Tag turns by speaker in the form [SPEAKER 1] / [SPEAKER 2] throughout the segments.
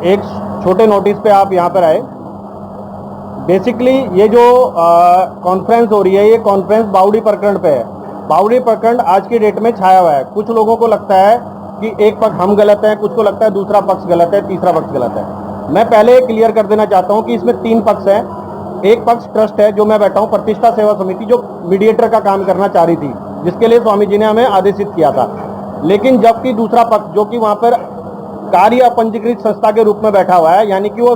[SPEAKER 1] एक छोटे नोटिस पे आप यहाँ पर आए। बेसिकली ये जो कॉन्फ्रेंस हो रही है, ये कॉन्फ्रेंस बावड़ी प्रकरण पे है। बावड़ी प्रकरण आज की डेट में छाया हुआ है। कुछ लोगों को लगता है कि एक पक्ष हम गलत है, कुछ को लगता है दूसरा पक्ष गलत है, तीसरा पक्ष गलत है। मैं पहले क्लियर कर देना चाहता हूं कि इसमें 3 पक्ष हैं। एक पक्ष ट्रस्ट है, जो मैं बैठा हूं, प्रतिष्ठा सेवा समिति, जो मीडिएटर का काम करना चाह रही थी, जिसके लिए स्वामी जी ने हमें आदेशित किया था। लेकिन जबकि दूसरा पक्ष, जो कि वहां पर कार्य अपंजीकृत संस्था के रूप में बैठा हुआ है, यानी कि वो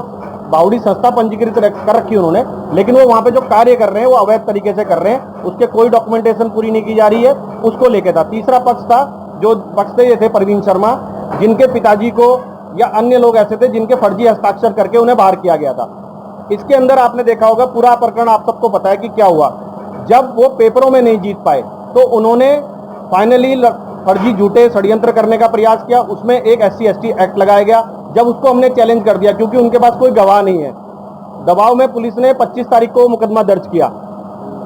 [SPEAKER 1] बावड़ी संस्था पंजीकृत कर रखी उन्होंने, लेकिन वो वहां पे जो कार्य कर रहे हैं वो अवैध तरीके से कर रहे हैं, उसके कोई डॉक्यूमेंटेशन पूरी नहीं की जा रही है, उसको लेके था। तीसरा पक्ष था, जो पक्ष थे, ये थे प्रवीण शर्मा, जिनके पिताजी को या अन्य लोग ऐसे थे जिनके फर्जी हस्ताक्षर करके उन्हें बाहर किया गया था। इसके अंदर आपने देखा होगा पूरा प्रकरण, आप सबको पता है कि क्या हुआ। जब वो पेपरों में नहीं जीत पाए तो उन्होंने फाइनली फर्जी झूठे षड्यंत्र करने का प्रयास किया। उसमें एक SC/ST एक्ट लगाया गया। जब उसको हमने चैलेंज कर दिया, क्योंकि उनके पास कोई गवाह नहीं है, दबाव में पुलिस ने 25 तारीख को मुकदमा दर्ज किया।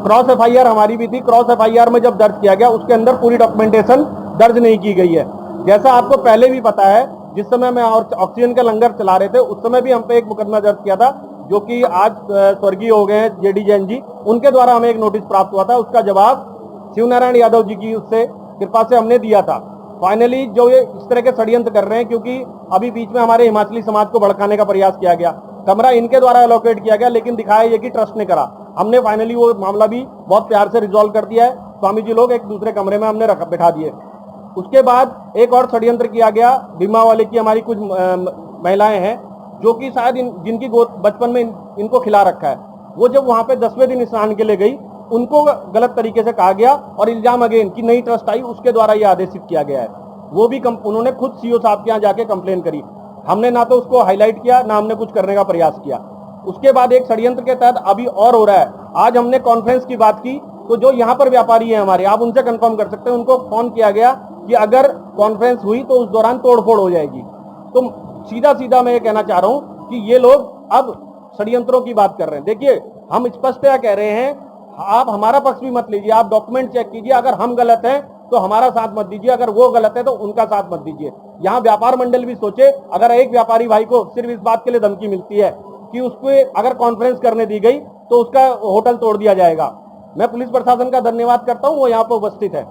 [SPEAKER 1] क्रॉस FIR हमारी भी थी। क्रॉस FIR में जब दर्ज किया गया, उसके अंदर पूरी डॉक्यूमेंटेशन दर्ज नहीं की गई है। जैसा आपको पहले भी पता है, जिस समय में ऑक्सीजन का लंगर चला रहे थे, उस समय भी हम पे एक मुकदमा दर्ज किया था, जो कि आज स्वर्गीय हो गए हैं JD जैन जी, उनके द्वारा हमें एक नोटिस प्राप्त हुआ था। उसका जवाब शिवनारायण यादव जी की उससे कृपा से हमने दिया था। फाइनली जो ये इस तरह के षड्यंत्र कर रहे हैं, क्योंकि अभी बीच में हमारे हिमाचली समाज को भड़काने का प्रयास किया गया, कमरा इनके द्वारा एलोकेट किया गया, लेकिन दिखाया ये कि ट्रस्ट ने करा। हमने फाइनली वो मामला भी बहुत प्यार से रिजॉल्व कर दिया है। स्वामी जी लोग एक दूसरे कमरे में हमने बैठा दिए। उसके बाद एक और षड्यंत्र किया गया। भीमा वाले की हमारी कुछ महिलाएं हैं, जो कि शायद जिनकी बचपन में इनको खिला रखा है। वो जब वहां पे 10वें दिन स्नान के लिए गई, उनको गलत तरीके से कहा गया और इल्जाम अगेन की नई ट्रस्ट आई, उसके द्वारा ये आदेशित किया गया है। वो भी उन्होंने खुद CO साहब के यहाँ जाके कंप्लेन करी। हमने ना तो उसको हाईलाइट किया, ना हमने कुछ करने का प्रयास किया। उसके बाद एक षड्यंत्र के तहत अभी और हो रहा है। आज हमने कॉन्फ्रेंस की बात की, तो जो यहाँ पर व्यापारी है हमारे, आप उनसे कंफर्म कर सकते हैं, उनको फोन किया गया कि अगर कॉन्फ्रेंस हुई तो उस दौरान तोड़फोड़ हो जाएगी। तो सीधा सीधा मैं ये कहना चाह रहा हूं कि ये लोग अब षड्यंत्रों की बात कर रहे हैं। देखिए, हम स्पष्टतया कह रहे हैं, आप हमारा पक्ष भी मत लीजिए, आप डॉक्यूमेंट चेक कीजिए। अगर हम गलत हैं तो हमारा साथ मत दीजिए, अगर वो गलत है तो उनका साथ मत दीजिए। यहाँ व्यापार मंडल भी सोचे, अगर एक व्यापारी भाई को सिर्फ इस बात के लिए धमकी मिलती है कि उसको अगर कॉन्फ्रेंस करने दी गई तो उसका होटल तोड़ दिया जाएगा। मैं पुलिस प्रशासन का धन्यवाद करता हूँ, वो यहाँ पर उपस्थित है।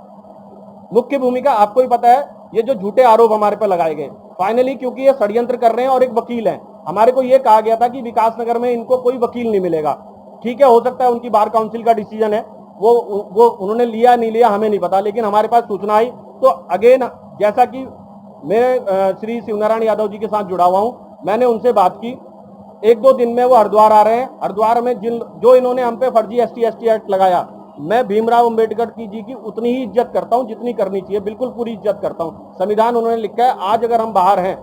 [SPEAKER 1] मुख्य भूमिका आपको ही पता है, ये जो झूठे आरोप हमारे पर लगाए गए, फाइनली क्योंकि ये षड्यंत्र कर रहे हैं और एक वकील है, हमारे को ये कहा गया था कि विकास नगर में इनको कोई वकील नहीं मिलेगा। ठीक है, हो सकता है उनकी बार काउंसिल का डिसीजन है, वो उन्होंने लिया नहीं लिया हमें नहीं पता, लेकिन हमारे पास सूचना आई। तो अगेन, जैसा कि मैं श्री शिवनारायण यादव जी के साथ जुड़ा हुआ हूं, मैंने उनसे बात की। 1-2 दिन में वो हरिद्वार आ रहे हैं। हरिद्वार में जो इन्होंने हम पे फर्जी SC/ST एक्ट लगाया, मैं भीमराव अंबेडकर जी की उतनी ही इज्जत करता हूं जितनी करनी चाहिए, बिल्कुल पूरी इज्जत करता हूं। संविधान उन्होंने लिखा है, आज अगर हम बाहर हैं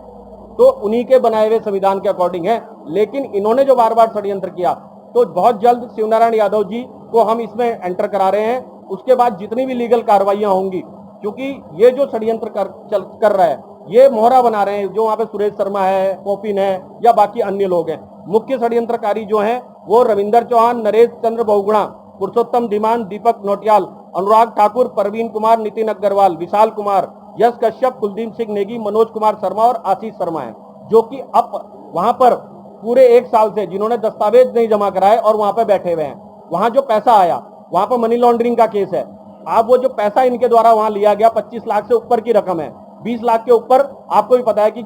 [SPEAKER 1] तो उन्हीं के बनाए हुए संविधान के अकॉर्डिंग है, लेकिन इन्होंने जो बार बार षड्यंत्र किया, तो बहुत जल्द शिवनारायण यादव जी को हम इसमें एंटर करा रहे हैं। उसके बाद जितनी भी लीगल कार्रवाइयां होंगी, क्योंकि ये जो षड्यंत्र कर रहा है, ये मोहरा बना रहे हैं, जो वहां पे सुरेश शर्मा है, पोपिन है या बाकी अन्य लोग हैं। मुख्य षड्यंत्रकारी जो हैं वो रविंदर चौहान, नरेश चंद्र बहुगुणा, पुरुषोत्तम धीमान, दीपक नोटियाल, अनुराग ठाकुर, प्रवीण कुमार, नितिन अग्रवाल, विशाल कुमार, यश कश्यप, कुलदीप सिंह नेगी, मनोज कुमार शर्मा और आशीष शर्मा है। जो कि अब वहां पर पूरे 1 साल से जिन्होंने दस्तावेज नहीं जमा कराए और वहां पर बैठे हुए हैं, वहां जो पैसा आया वहां पर मनी लॉन्ड्रिंग का केस है। आप वो जो पैसा इनके द्वारा वहां लिया गया 25 लाख से ऊपर की रकम है, 20 लाख के ऊपर आपको भी पता है कि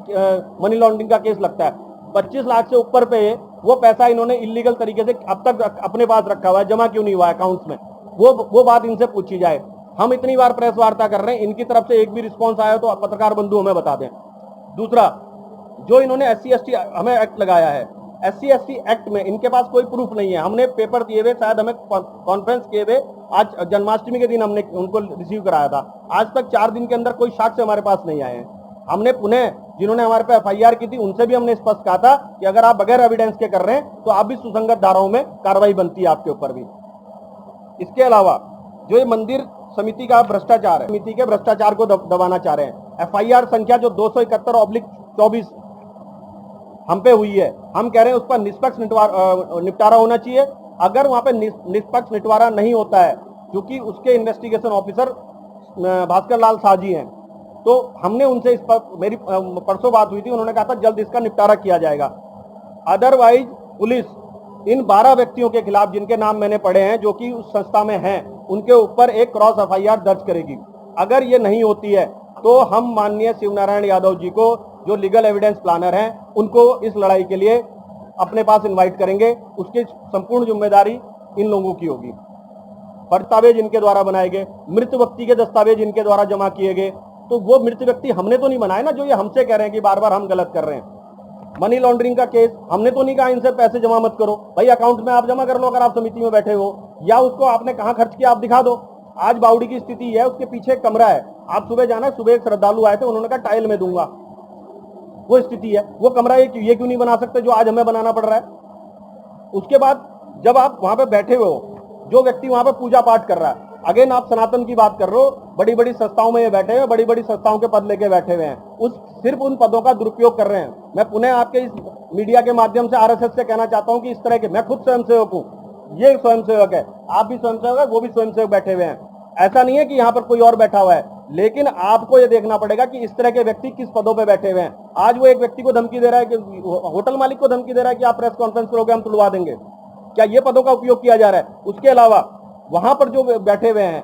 [SPEAKER 1] मनी लॉन्ड्रिंग का केस लगता है। 25 लाख से ऊपर पे वो पैसा इन्होंने इलीगल तरीके से अब तक अपने पास रखा हुआ है, जमा क्यों नहीं हुआ है अकाउंट्स में, वो बात इनसे पूछी जाए। हम इतनी बार प्रेस वार्ता कर रहे हैं, इनकी तरफ से एक भी रिस्पॉन्स आया तो पत्रकार बंधु हमें बता दें। दूसरा, जो इन्होंने SC/ST हमें एक्ट लगाया है, SC/ST एक्ट में इनके पास कोई प्रूफ नहीं है। हमने पेपर दिए हुए, शायद हमें कॉन्फ्रेंस किए हुए, आज जन्माष्टमी के दिन हमने उनको रिसीव कराया था, आज तक 4 दिन के अंदर कोई साक्ष्य हमारे पास नहीं आए हैं। हमने पुनः जिन्होंने हमारे पे FIR की थी उनसे भी हमने स्पष्ट कहा था कि अगर आप बगैर एविडेंस के कर रहे हैं तो आप भी सुसंगत धाराओं में कार्रवाई बनती है आपके ऊपर भी। इसके अलावा जो ये मंदिर समिति का भ्रष्टाचार है, समिति के भ्रष्टाचार को दबाना चाह रहे हैं। FIR संख्या जो 271/24 हम पे हुई है, हम कह रहे हैं उस पर निष्पक्ष निपटारा होना चाहिए। अगर वहां पे निष्पक्ष निपटारा नहीं होता है, क्योंकि उसके इन्वेस्टिगेशन ऑफिसर भास्कर लाल साजी हैं, तो हमने उनसे इस पर, मेरी परसों बात हुई थी, उन्होंने कहा था जल्द इसका निपटारा किया जाएगा। अदरवाइज पुलिस इन 12 व्यक्तियों के खिलाफ जिनके नाम मैंने पढ़े हैं, जो कि उस संस्था में हैं, उनके ऊपर एक क्रॉस FIR दर्ज करेगी। अगर ये नहीं होती है तो हम माननीय शिवनारायण यादव जी को, जो लीगल एविडेंस प्लानर हैं, उनको इस लड़ाई के लिए अपने पास इनवाइट करेंगे। उसकी संपूर्ण जिम्मेदारी इन लोगों की होगी। दस्तावेज इनके द्वारा बनाए गए, मृत व्यक्ति के दस्तावेज इनके द्वारा जमा किए गए, तो वो मृत व्यक्ति हमने तो नहीं बनाए ना, जो ये हमसे कह रहे हैं कि बार बार हम गलत कर रहे हैं। मनी लॉन्ड्रिंग का केस हमने तो नहीं कहा इनसे पैसे जमा मत करो, भाई अकाउंट में आप जमा कर लो अगर आप समिति में बैठे हो, या उसको आपने कहां खर्च किया आप दिखा दो। आज बावड़ी की स्थिति है, उसके पीछे एक कमरा है, आप सुबह जाना, सुबह एक श्रद्धालु आए थे, उन्होंने कहा टाइल में दूंगा, वो स्थिति है। वो कमरा ये क्यों नहीं बना सकते जो आज हमें बनाना पड़ रहा है। उसके बाद जब आप वहां पे बैठे हुए हो, जो व्यक्ति वहां पे पूजा पाठ कर रहा है, अगेन आप सनातन की बात कर रहे हो, बड़ी बड़ी संस्थाओं में ये बैठे हुए, बड़ी बड़ी संस्थाओं के पद लेके बैठे हुए हैं, सिर्फ उन पदों का दुरुपयोग कर रहे हैं। मैं पुनः आपके इस मीडिया के माध्यम से RSS से कहना चाहता हूं कि इस तरह के, मैं खुद स्वयंसेवक हूं, ये स्वयंसेवक है, आप भी स्वयंसेवक है, वो भी स्वयंसेवक बैठे हुए हैं। ऐसा नहीं है कि यहाँ पर कोई और बैठा हुआ है, लेकिन आपको ये देखना पड़ेगा कि इस तरह के व्यक्ति किस पदों पे बैठे हुए हैं। आज वो एक व्यक्ति को धमकी दे रहा है, कि होटल मालिक को धमकी दे रहा है कि आप प्रेस कॉन्फ्रेंस करोगे हम तुड़वा देंगे। क्या ये पदों का उपयोग किया जा रहा है? उसके अलावा वहां पर जो बैठे हुए हैं,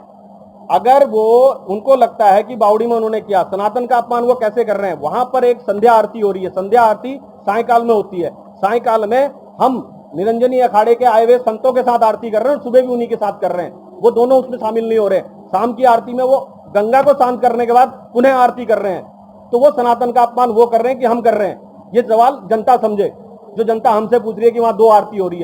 [SPEAKER 1] अगर वो उनको लगता है कि बावड़ी में उन्होंने किया, सनातन का अपमान वो कैसे कर रहे हैं? वहां पर एक संध्या आरती हो रही है, संध्या आरती सायकाल में होती है, सायकाल में हम निरंजनी अखाड़े के आए हुए संतों के साथ आरती कर रहे हैं, सुबह भी उन्हीं के साथ कर रहे हैं, वो दोनों उसमें शामिल नहीं हो रहे। शाम की आरती में वो गंगा को शांत करने के बाद पुनः आरती कर रहे हैं, तो वो सनातन का अपमान वो कर रहे हैं कि हम कर रहे हैं। ये सवाल जनता समझे, जो जनता हमसे पूछ रही है कि वहां 2 आरती हो रही है।